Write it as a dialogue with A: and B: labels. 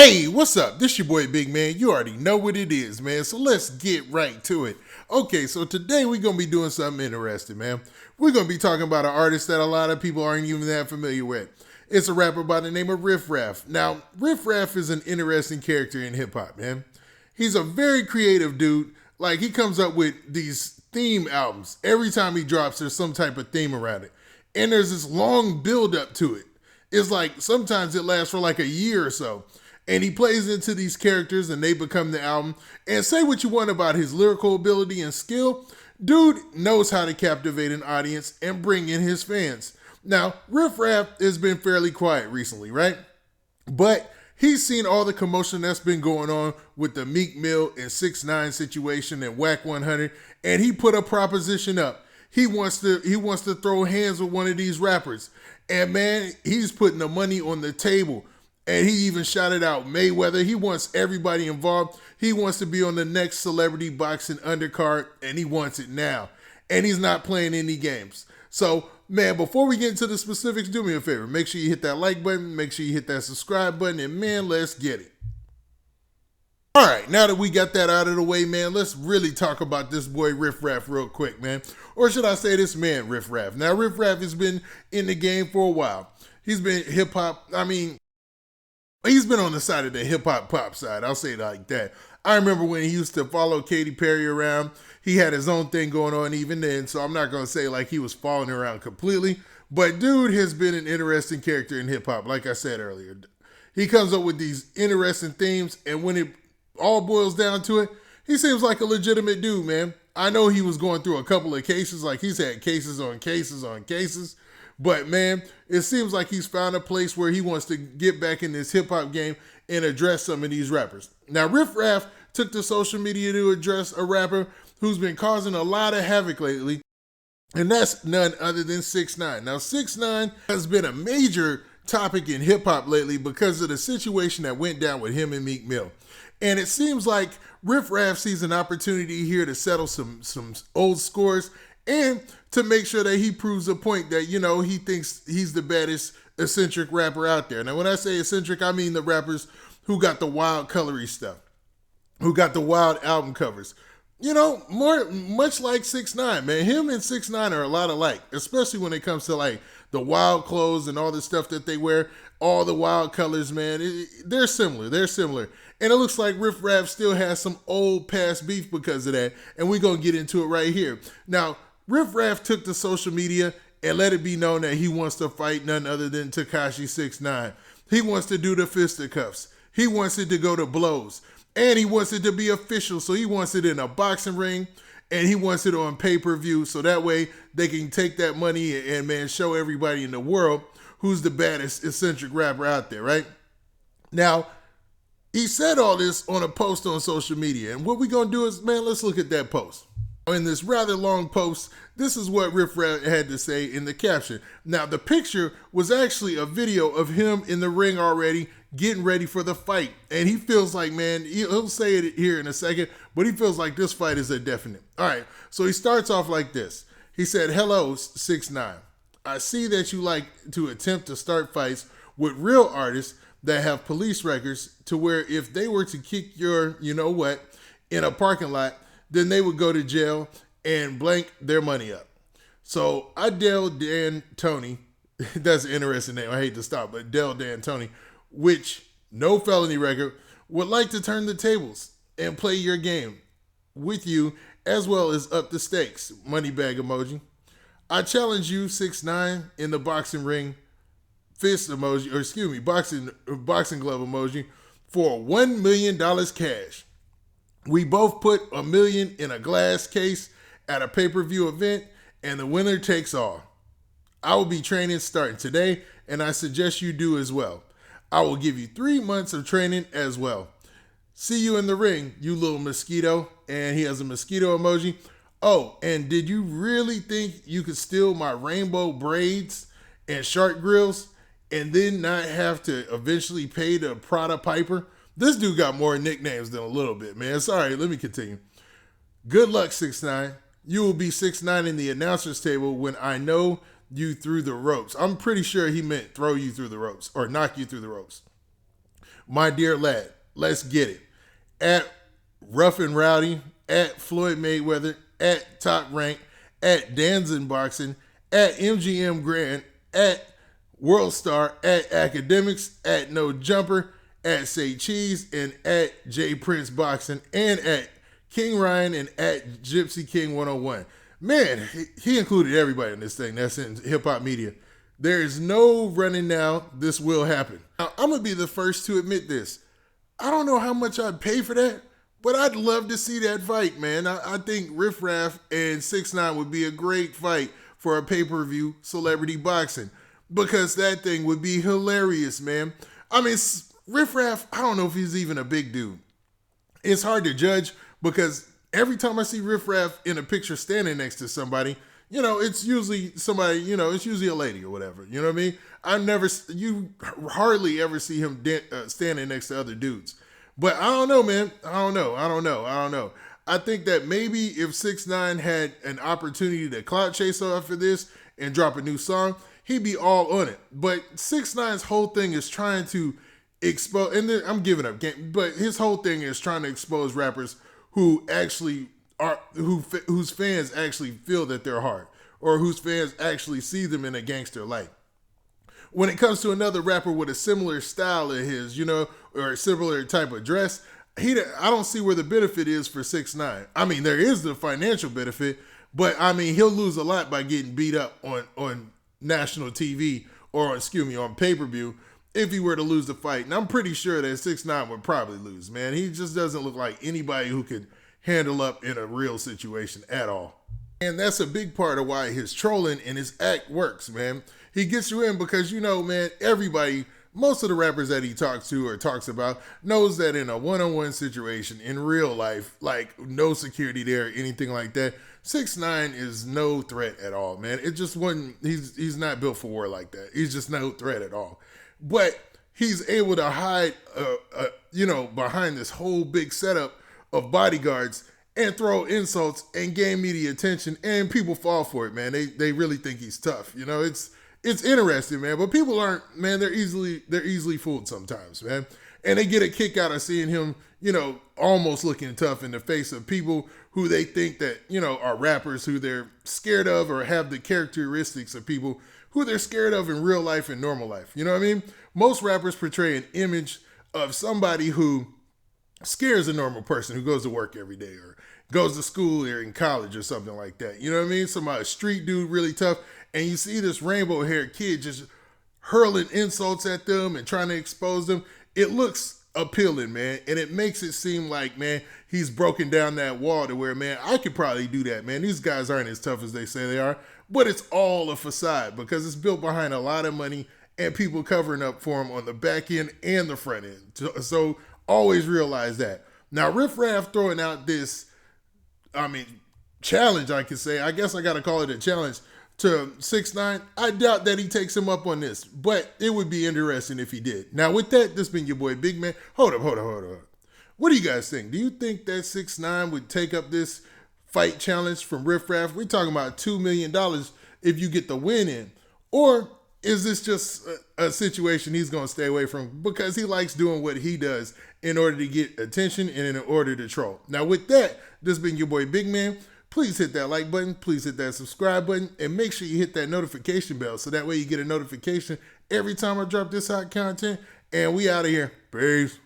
A: Hey, what's up? This your boy Big Man. You already know what it is, man. So let's get right to it. Okay, so today we're going to be doing something interesting, man. We're going to be talking about an artist that a lot of people aren't even that familiar with. It's a rapper by the name of Riff Raff. Now, Riff Raff is an interesting character in hip hop, man. He's a very creative dude. Like, he comes up with these theme albums. Every time he drops, there's some type of theme around it. And there's this long build up to it. It's like sometimes it lasts for like a year or so. And he plays into these characters and they become the album. And say what you want about his lyrical ability and skill, dude knows how to captivate an audience and bring in his fans. Now, Riff Raff has been fairly quiet recently, right? But he's seen all the commotion that's been going on with the Meek Mill and 6ix9ine situation and Whack 100, and he put a proposition up. He wants to throw hands with one of these rappers. And man, he's putting the money on the table. And he even shouted out Mayweather. He wants everybody involved. He wants to be on the next celebrity boxing undercard, and he wants it now. And he's not playing any games. So, man, before we get into the specifics, do me a favor. Make sure you hit that like button. Make sure you hit that subscribe button. And, man, let's get it. All right, now that we got that out of the way, man, let's really talk about this boy Riff Raff real quick, man. Or should I say this man, Riff Raff. Now, Riff Raff has been in the game for a while. He's been hip-hop, he's been on the side of the hip-hop pop side. I'll say it like that. I remember when he used to follow Katy Perry around. He had his own thing going on even then, so I'm not going to say like he was following her around completely. But dude has been an interesting character in hip-hop, like I said earlier. He comes up with these interesting themes, and when it all boils down to it, he seems like a legitimate dude, man. I know he was going through a couple of cases, like he's had cases on cases on cases. But man, it seems like he's found a place where he wants to get back in this hip hop game and address some of these rappers. Now, Riff Raff took to social media to address a rapper who's been causing a lot of havoc lately, and that's none other than 6ix9ine. Now, 6ix9ine has been a major topic in hip hop lately because of the situation that went down with him and Meek Mill. And it seems like Riff Raff sees an opportunity here to settle some old scores and to make sure that he proves a point that, you know, he thinks he's the baddest eccentric rapper out there. Now, when I say eccentric, I mean the rappers who got the wild colory stuff, who got the wild album covers. You know, much like 6ix9ine, man. Him and 6ix9ine are a lot alike, especially when it comes to like the wild clothes and all the stuff that they wear, all the wild colors, man. They're similar. They're similar. And it looks like Riff Raff still has some old past beef because of that. And we're going to get into it right here. Now, Riff Raff took to social media and let it be known that he wants to fight none other than Tekashi 6ix9ine. He wants to do the fisticuffs. He wants it to go to blows. And he wants it to be official. So he wants it in a boxing ring. And he wants it on pay-per-view. So that way they can take that money and, man, show everybody in the world who's the baddest eccentric rapper out there, right? Now, he said all this on a post on social media. And what we're going to do is, man, let's look at that post. In this rather long post, this is what Riff Raff had to say in the caption. Now, the picture was actually a video of him in the ring already, getting ready for the fight. And he feels like, man, he'll say it here in a second, but he feels like this fight is a definite. All right, so he starts off like this. He said, "Hello, 6ix9ine. I see that you like to attempt to start fights with real artists that have police records to where if they were to kick your, you know what, in a parking lot, then they would go to jail and blank their money up. So I Del Dan Tony, that's an interesting name, I hate to stop, but Del Dan Tony, which no felony record, would like to turn the tables and play your game with you as well as up the stakes, money bag emoji. I challenge you, 6ix9ine, in the boxing ring, fist emoji, or excuse me, boxing glove emoji, for $1 million cash. We both put $1 million in a glass case at a pay-per-view event, and the winner takes all. I will be training starting today, and I suggest you do as well. I will give you 3 months of training as well. See you in the ring, you little mosquito." And he has a mosquito emoji. "Oh, and did you really think you could steal my rainbow braids and shark grills and then not have to eventually pay the Prada Piper?" This dude got more nicknames than a little bit, man. Sorry, let me continue. "Good luck, 6ix9ine. You will be 6ix9ine in the announcer's table when I know you through the ropes." I'm pretty sure he meant throw you through the ropes or knock you through the ropes. My dear lad, let's get it. At Rough and Rowdy, at Floyd Mayweather, at Top Rank, at Danzin Boxing, at MGM Grand, at World Star, at Academics, at No Jumper, at Say Cheese, and at J Prince Boxing, and at King Ryan, and at Gypsy King 101. Man, he included everybody in this thing that's in hip hop media. There is no running now. This will happen. Now, I'm going to be the first to admit this. I don't know how much I'd pay for that, but I'd love to see that fight, man. I think Riff Raff and 6ix9ine would be a great fight for a pay-per-view celebrity boxing, because that thing would be hilarious, man. I mean, Riff Raff, I don't know if he's even a big dude. It's hard to judge because every time I see Riff Raff in a picture standing next to somebody, it's usually somebody, it's usually a lady or whatever. You know what I mean? You hardly ever see him standing next to other dudes. But I don't know, man. I don't know. I think that maybe if 6ix9ine had an opportunity to clout chase off of this and drop a new song, he'd be all on it. But 6ix9ine's whole thing is trying to expose, and I'm giving up, but his whole thing is trying to expose rappers who actually whose fans actually feel that they're hard, or whose fans actually see them in a gangster light. When it comes to another rapper with a similar style of his, or a similar type of dress, I don't see where the benefit is for 6ix9ine. I mean, there is the financial benefit, but I mean, he'll lose a lot by getting beat up on national TV or on pay-per-view if he were to lose the fight. And I'm pretty sure that 6ix9ine would probably lose, man. He just doesn't look like anybody who could handle up in a real situation at all. And that's a big part of why his trolling and his act works, man. He gets you in because, man, everybody, most of the rappers that he talks to or talks about knows that in a one-on-one situation in real life, like no security there or anything like that, 6ix9ine is no threat at all, man. It just wasn't, he's not built for war like that. He's just no threat at all. But he's able to hide, behind this whole big setup of bodyguards and throw insults and gain media attention, and people fall for it, man. They really think he's tough. It's interesting, man. But people aren't, man. They're easily fooled sometimes, man. And they get a kick out of seeing him, almost looking tough in the face of people who they think that, are rappers who they're scared of or have the characteristics of people who they're scared of in real life and normal life. You know what I mean? Most rappers portray an image of somebody who scares a normal person who goes to work every day or goes to school or in college or something like that. You know what I mean? A street dude, really tough. And you see this rainbow-haired kid just hurling insults at them and trying to expose them. It looks appealing, man. And it makes it seem like, man, he's broken down that wall to where, man, I could probably do that, man. These guys aren't as tough as they say they are. But it's all a facade because it's built behind a lot of money and people covering up for him on the back end and the front end. So always realize that. Now, Riff Raff throwing out this, challenge, I could say. I guess I got to call it a challenge to 6ix9ine. I doubt that he takes him up on this, but it would be interesting if he did. Now, with that, this been your boy Big Man. Hold up. What do you guys think? Do you think that 6ix9ine would take up this fight challenge from Riff Raff? We're talking about $2 million if you get the win in. Or is this just a situation he's going to stay away from because he likes doing what he does in order to get attention and in order to troll? Now, with that, this has been your boy Big Man. Please hit that like button. Please hit that subscribe button. And make sure you hit that notification bell so that way you get a notification every time I drop this hot content. And we out of here. Peace.